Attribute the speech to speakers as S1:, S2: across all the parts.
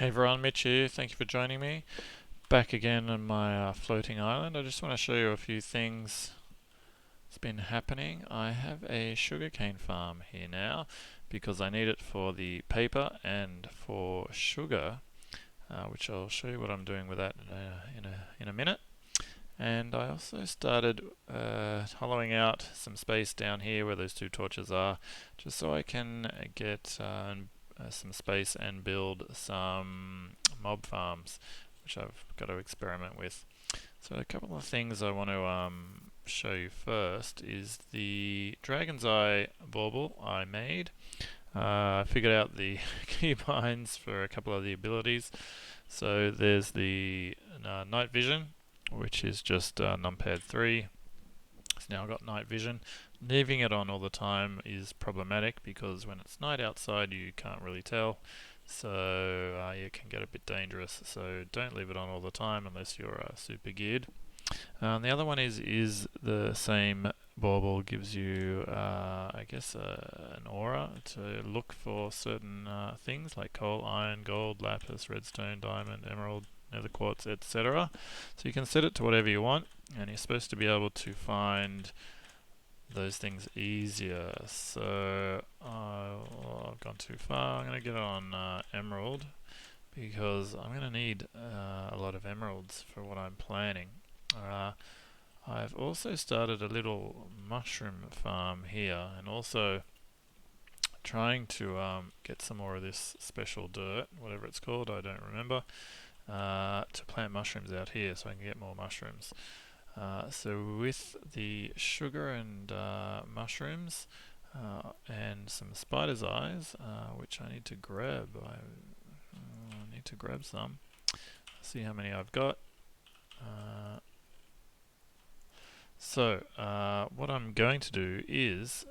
S1: Hey everyone, Mitch here. Thank you for joining me. Back again on my floating island. I just want to show you a few things that's been happening. I have a sugarcane farm here now because I need it for the paper and for sugar, which I'll show you what I'm doing with that in a minute. And I also started hollowing out some space down here where those two torches are, just so I can get some space and build some mob farms, which I've got to experiment with. So a couple of things I want to show you first is the Dragon's Eye bauble I made. I figured out the keybinds for a couple of the abilities. So there's the night vision, which is just numpad 3. It's now got night vision. Leaving it on all the time is problematic because when it's night outside you can't really tell. So it can get a bit dangerous. So don't leave it on all the time unless you're super geared. The other one is the same bauble gives you, I guess, an aura to look for certain things like coal, iron, gold, lapis, redstone, diamond, emerald, nether quartz, etc. So you can set it to whatever you want, and you're supposed to be able to find those things easier. So I've gone too far. I'm going to get it on emerald because I'm going to need a lot of emeralds for what I'm planning. I've also started a little mushroom farm here, and also trying to get some more of this special dirt, whatever it's called, I don't remember, to plant mushrooms out here so I can get more mushrooms. So with the sugar and mushrooms and some spider's eyes, which I need to grab, I need to grab some. See how many I've got. So what I'm going to do is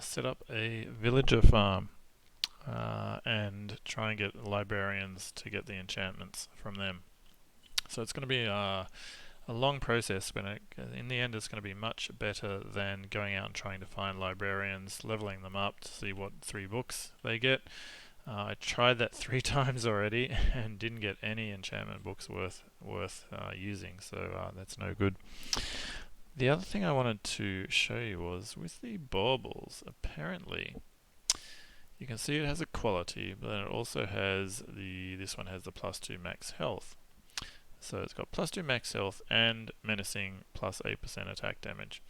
S1: set up a villager farm and try and get librarians to get the enchantments from them. So it's going to be a long process, but in the end it's going to be much better than going out and trying to find librarians, leveling them up to see what 3 books they get. I tried that 3 times already and didn't get any enchantment books worth using, so that's no good. The other thing I wanted to show you was with the baubles, apparently you can see it has a quality, but then it also has this one has the +2 max health. So it's got +2 max health and menacing +8% attack damage.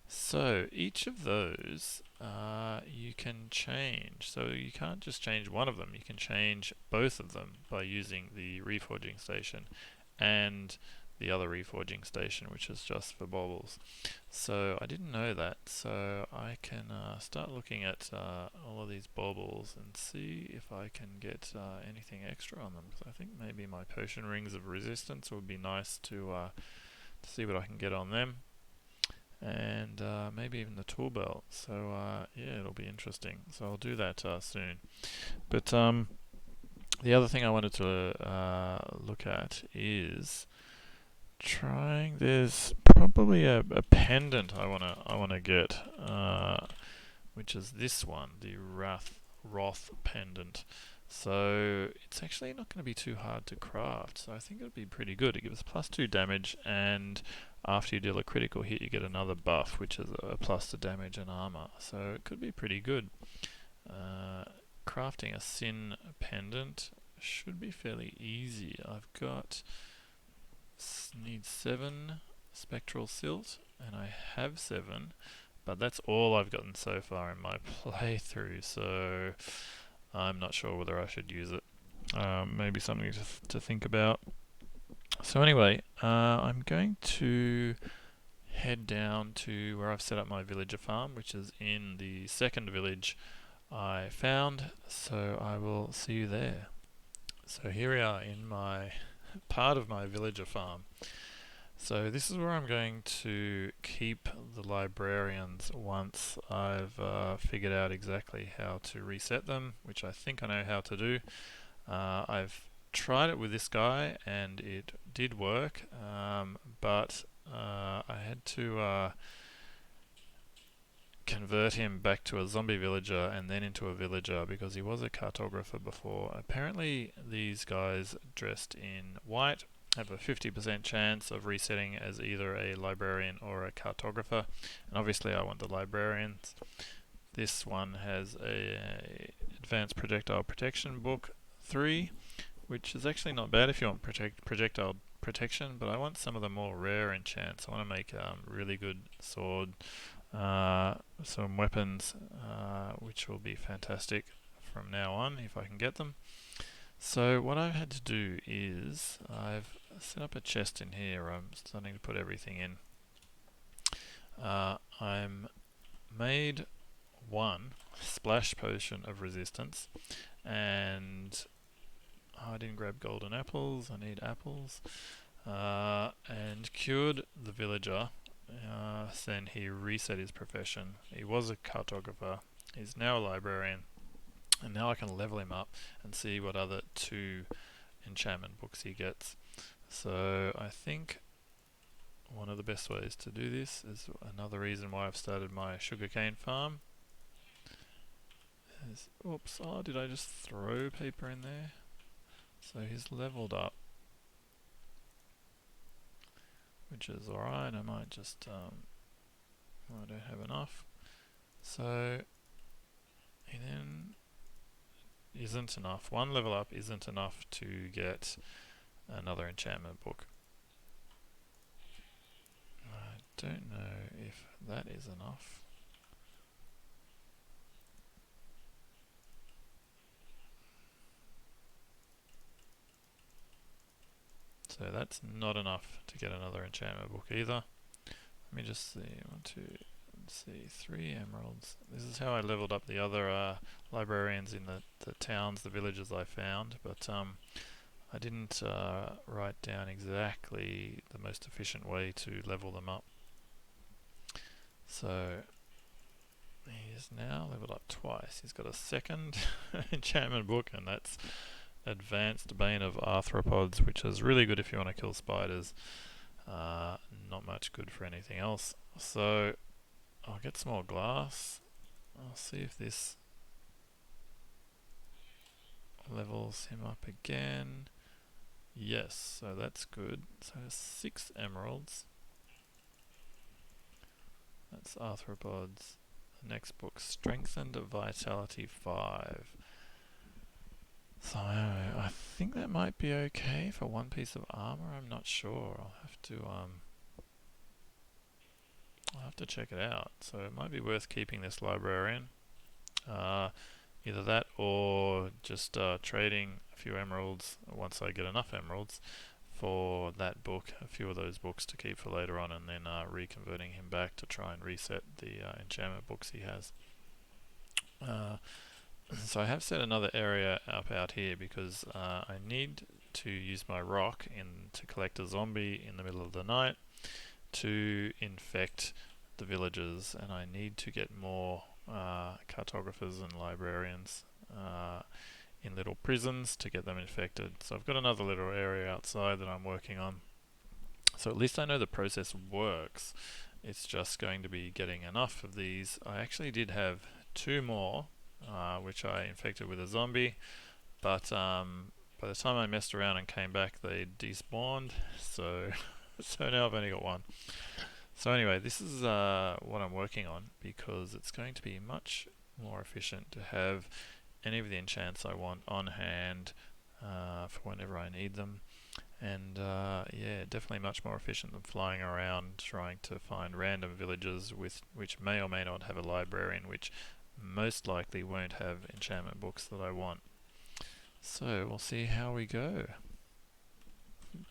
S1: So each of those you can change. So you can't just change one of them, you can change both of them by using the reforging station and the other reforging station, which is just for baubles. So I didn't know that, so I can start looking at all of these baubles and see if I can get anything extra on them, because I think maybe my potion rings of resistance would be nice to see what I can get on them, and maybe even the tool belt. So yeah, it'll be interesting, so I'll do that soon. But the other thing I wanted to look at is there's probably a pendant I wanna get, which is this one, the Wrath pendant. So it's actually not going to be too hard to craft, so I think it'll be pretty good. It gives +2 damage, and after you deal a critical hit you get another buff, which is a +2 damage and armour, so it could be pretty good. Crafting a Sin pendant should be fairly easy. I've got need 7 spectral silt, and I have 7, but that's all I've gotten so far in my playthrough, so I'm not sure whether I should use it. Maybe something to think about. So anyway, I'm going to head down to where I've set up my villager farm, which is in the second village I found, so I will see you there. So here we are in my part of my villager farm. So this is where I'm going to keep the librarians once I've figured out exactly how to reset them, which I think I know how to do. I've tried it with this guy and it did work, but I had to convert him back to a zombie villager and then into a villager because he was a cartographer before. Apparently these guys dressed in white have a 50% chance of resetting as either a librarian or a cartographer, and obviously I want the librarians. This one has a advanced projectile protection book 3, which is actually not bad if you want projectile protection, but I want some of the more rare enchants. I want to make really good sword, some weapons, which will be fantastic from now on if I can get them. So what I've had to do is I've set up a chest in here. I'm starting to put everything in. I'm made one splash potion of resistance, and I didn't grab golden apples. I need apples. And cured the villager. Then he reset his profession. He was a cartographer. He's now a librarian. And now I can level him up and see what other 2 enchantment books he gets. So I think one of the best ways to do this is another reason why I've started my sugarcane farm. Oops, oh, did I just throw paper in there? So he's leveled up, which is alright. I might just, I don't have enough. So he then isn't enough. 1 level up isn't enough to get another enchantment book. I don't know if that is enough. So that's not enough to get another enchantment book either. Let me just see. 1, 2, let's see, 3 emeralds. This is how I leveled up the other librarians in the towns, the villages I found, but I didn't write down exactly the most efficient way to level them up. So he's now leveled up twice. He's got a 2nd enchantment book, and that's Advanced Bane of Arthropods, which is really good if you want to kill spiders. Not much good for anything else. So I'll get some more glass. I'll see if this levels him up again. Yes, so that's good. So 6 emeralds. That's arthropods. The next book, Strengthened Vitality 5. So I think that might be okay for 1 piece of armour. I'm not sure. I'll have to check it out. So it might be worth keeping this librarian. Either that or just trading a few emeralds once I get enough emeralds for that book, a few of those books to keep for later on, and then reconverting him back to try and reset the enchantment books he has. So I have set another area up out here because I need to use my rock to collect a zombie in the middle of the night to infect the villagers, and I need to get more cartographers and librarians in little prisons to get them infected. So I've got another little area outside that I'm working on. So at least I know the process works. It's just going to be getting enough of these. I actually did have 2 more which I infected with a zombie, but by the time I messed around and came back they despawned, so now I've only got 1. So anyway, this is what I'm working on, because it's going to be much more efficient to have any of the enchants I want on hand for whenever I need them. And yeah, definitely much more efficient than flying around trying to find random villages which may or may not have a librarian, which most likely won't have enchantment books that I want. So we'll see how we go.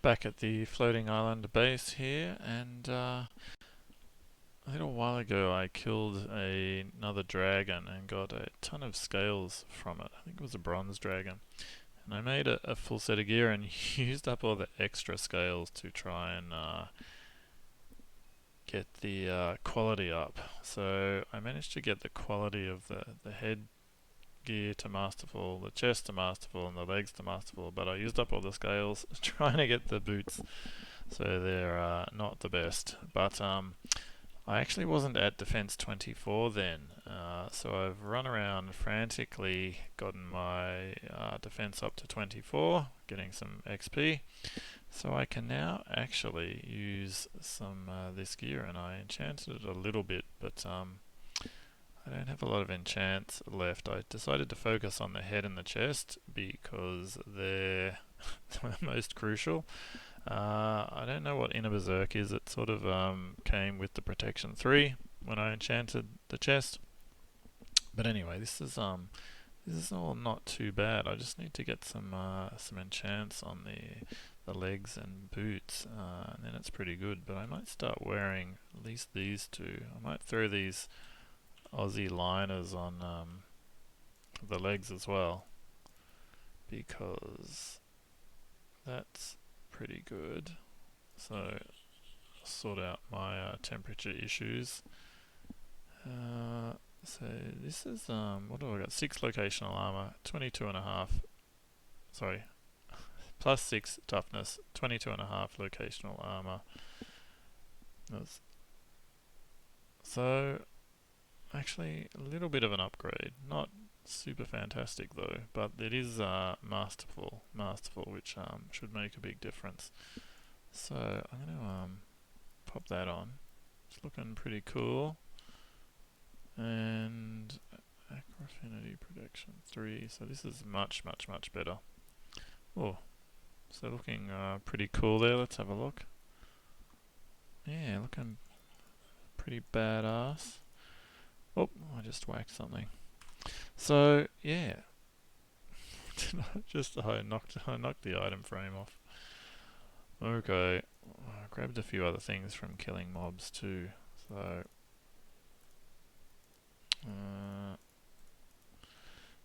S1: Back at the floating island base here, and a little while ago I killed another dragon and got a ton of scales from it. I think it was a bronze dragon. And I made a full set of gear and used up all the extra scales to try and get the quality up. So I managed to get the quality of the head gear to masterful, the chest to masterful, and the legs to masterful, but I used up all the scales trying to get the boots, so they're not the best. But I actually wasn't at defense 24 then, so I've run around frantically, gotten my defense up to 24, getting some XP, so I can now actually use some this gear, and I enchanted it a little bit, but I don't have a lot of enchants left. I decided to focus on the head and the chest because they're most crucial. I don't know what Inner Berserk is. It sort of came with the Protection 3 when I enchanted the chest. But anyway, this is all not too bad. I just need to get some enchants on the legs and boots, and then it's pretty good. But I might start wearing at least these two. I might throw these Aussie liners on the legs as well, because that's pretty good. So sort out my temperature issues. So this is what do I got? 6 locational armor, 22.5. Sorry, plus 6 toughness, 22.5 locational armor. So actually a little bit of an upgrade, not super fantastic though, but it is masterful, which should make a big difference. So I'm going to pop that on. It's looking pretty cool. And Acrofinity Protection 3, so this is much better. Oh, so looking pretty cool there. Let's have a look. Yeah, looking pretty badass. Oh, I just whacked something. So yeah, I knocked the item frame off. Okay, I grabbed a few other things from killing mobs too. So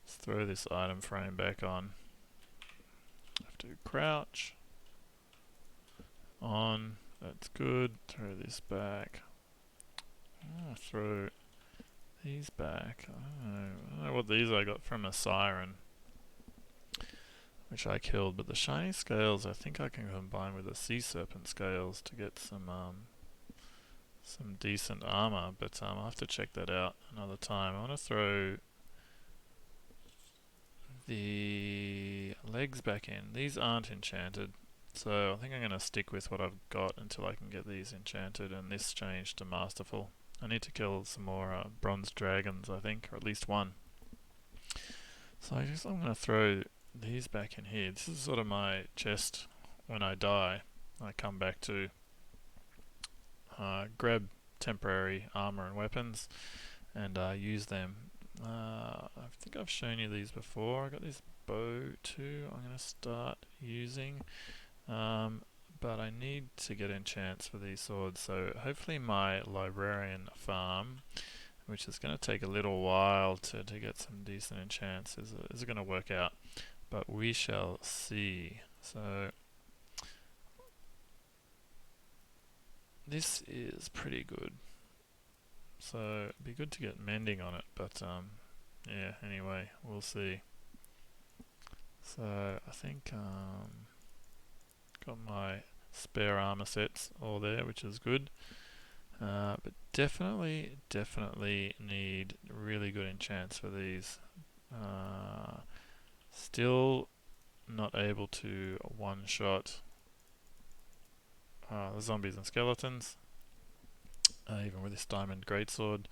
S1: let's throw this item frame back on. Have to crouch on. That's good. Throw this back. Throw these back. I don't know what these I got from a siren, which I killed, but the shiny scales I think I can combine with the sea serpent scales to get some decent armor, but I'll have to check that out another time. I want to throw the legs back in. These aren't enchanted, so I think I'm going to stick with what I've got until I can get these enchanted and this changed to masterful. I need to kill some more bronze dragons, I think, or at least one. So I guess I'm going to throw these back in here. This is sort of my chest when I die. I come back to grab temporary armor and weapons and use them. I think I've shown you these before. I got this bow too I'm going to start using, but I need to get enchants for these swords, so hopefully my librarian farm, which is going to take a little while to get some decent enchants, is going to work out, but we shall see. So this is pretty good, so it'd be good to get mending on it, but yeah, anyway, we'll see. So I think got my spare armor sets all there, which is good, but definitely need really good enchants for these. Still not able to one-shot the zombies and skeletons, even with this diamond greatsword.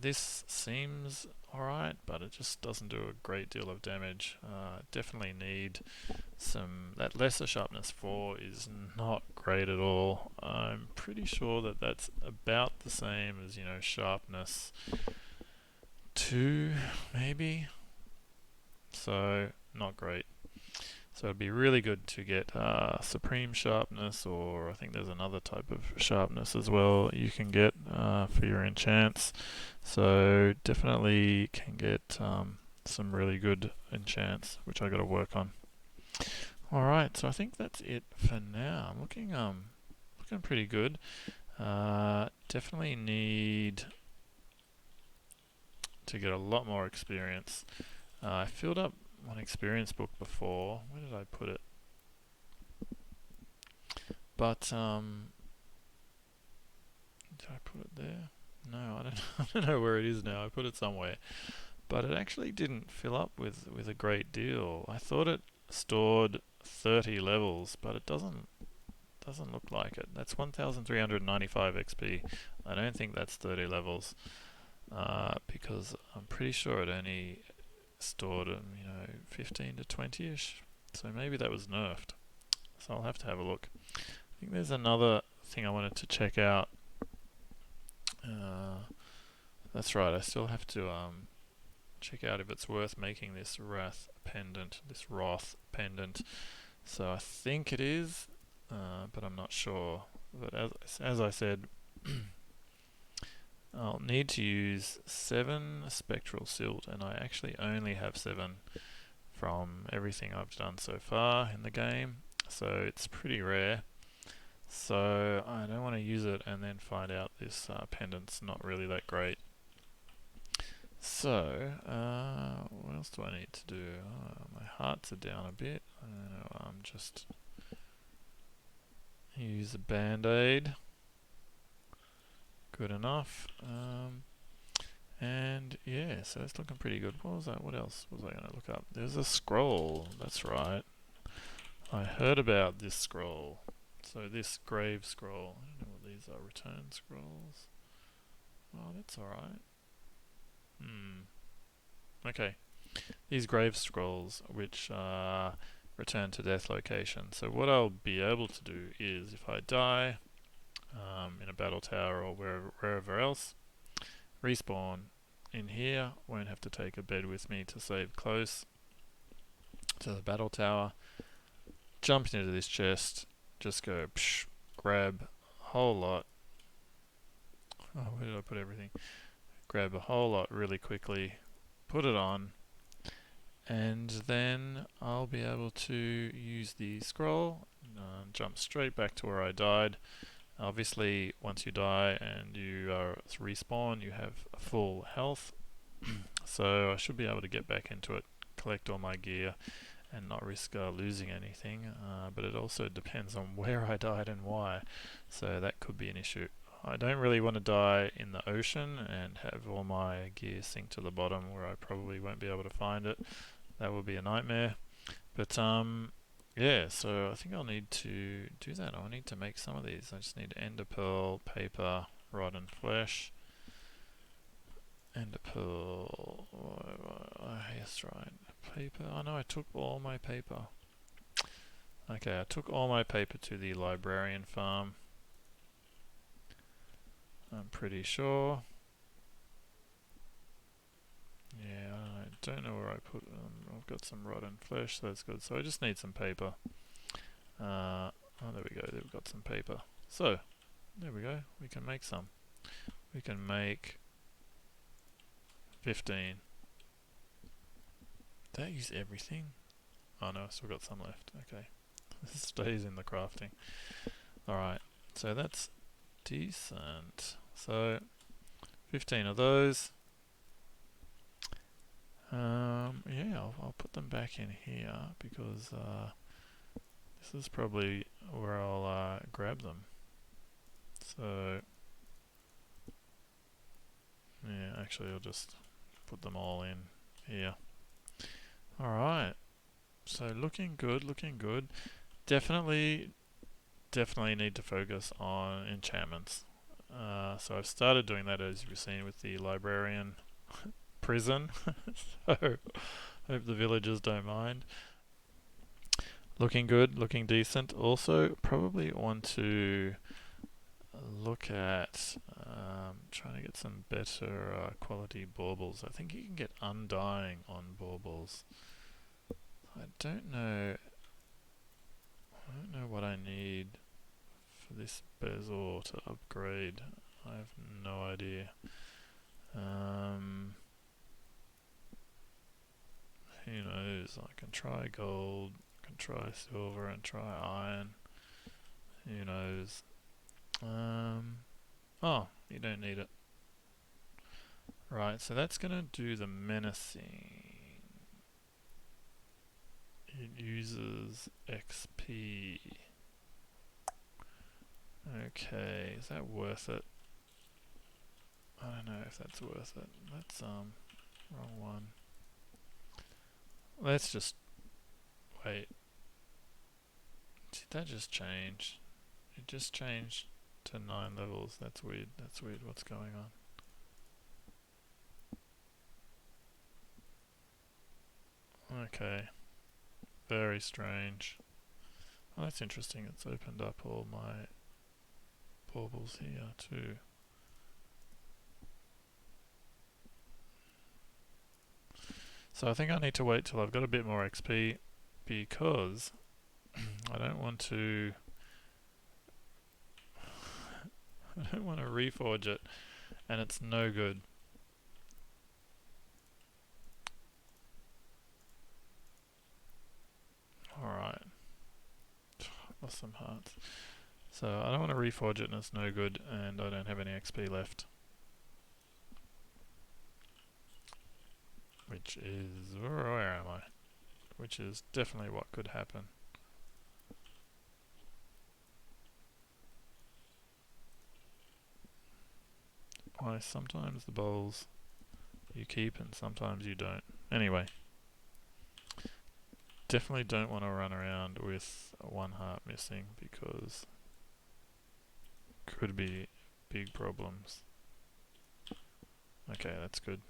S1: This seems alright, but it just doesn't do a great deal of damage. Definitely need some. That lesser sharpness 4 is not great at all. I'm pretty sure that that's about the same as, sharpness 2, maybe. So, not great. So it'd be really good to get supreme sharpness, or I think there's another type of sharpness as well you can get for your enchants. So definitely can get some really good enchants, which I got to work on. Alright, so I think that's it for now. I'm looking pretty good. Definitely need to get a lot more experience. I filled up one experience book before. Where did I put it? But did I put it there? No, I don't, I don't know where it is now. I put it somewhere. But it actually didn't fill up with a great deal. I thought it stored 30 levels, but it doesn't look like it. That's 1,395 XP. I don't think that's 30 levels, because I'm pretty sure it only stored 15 to 20ish. So maybe that was nerfed. So I'll have to have a look. I think there's another thing I wanted to check out. That's right. I still have to check out if it's worth making this Wrath pendant. So I think it is, but I'm not sure. But as I said, I'll need to use 7 spectral silt, and I actually only have 7 from everything I've done so far in the game, so it's pretty rare. So I don't want to use it and then find out this pendant's not really that great. So what else do I need to do? My hearts are down a bit. I don't know, I'm just use a band-aid. Good enough. And yeah, so that's looking pretty good. What was that? What else was I going to look up? There's a scroll. That's right. I heard about this scroll. So this grave scroll. I don't know what these are. Return scrolls. Oh, that's alright. Okay. These grave scrolls, which return to death location. So what I'll be able to do is, if I die in a battle tower or wherever else, respawn in here, won't have to take a bed with me to save close to the battle tower, jump into this chest, just go psh, grab a whole lot. Oh, where did I put everything? Grab a whole lot really quickly, put it on, and then I'll be able to use the scroll, jump straight back to where I died. Obviously, once you die and you respawn, you have full health, so I should be able to get back into it, collect all my gear, and not risk losing anything, but it also depends on where I died and why, so that could be an issue. I don't really want to die in the ocean and have all my gear sink to the bottom where I probably won't be able to find it. That would be a nightmare. But yeah, so I think I'll need to do that. I'll need to make some of these. I just need ender pearl, paper, rod and flesh. Ender pearl. Yes, right. Paper. Oh no, I took all my paper. Okay, I took all my paper to the librarian farm. I'm pretty sure. Yeah, I don't know where I put them. I've got some rod and flesh, so that's good. So I just need some paper. Oh, there we go. We've got some paper. So, there we go. We can make some. We can make 15. Did I use everything? Oh no, I still got some left. Okay. This stays in the crafting. Alright, so that's decent. So 15 of those. Yeah, I'll put them back in here because this is probably where I'll grab them. So yeah, actually I'll just put them all in here. Alright, so looking good, looking good. Definitely need to focus on enchantments. So I've started doing that, as you've seen, with the librarian prison. So hope the villagers don't mind. Looking good, looking decent. Also, probably want to look at trying to get some better quality baubles. I think you can get undying on baubles. I don't know what I need for this bezel to upgrade. I have no idea. Who knows? I can try gold, I can try silver, and try iron. Who knows? Oh, you don't need it. Right, so that's gonna do the menacing. It uses XP. Okay, is that worth it? I don't know if that's worth it. Let's, wrong one. Let's just, wait. Did that just change? It just changed to 9 levels. That's weird. That's weird. What's going on? Okay. Very strange. Oh, that's interesting. It's opened up all my baubles here too. So I think I need to wait till I've got a bit more XP because I don't want to reforge it and it's no good. Alright. Lost some hearts. So I don't want to reforge it and it's no good and I don't have any XP left. Which is, where am I? Which is definitely what could happen. Why sometimes the bowls you keep and sometimes you don't. Anyway. Definitely don't want to run around with 1 heart missing because could be big problems. Okay, that's good.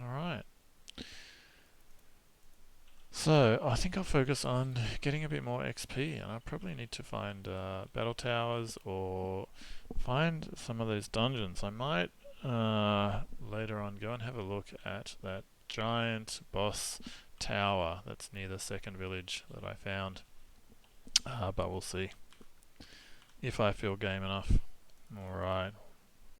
S1: Alright. So, I think I'll focus on getting a bit more XP, and I probably need to find battle towers or find some of those dungeons. I might later on go and have a look at that giant boss tower that's near the second village that I found. But we'll see if I feel game enough. Alright,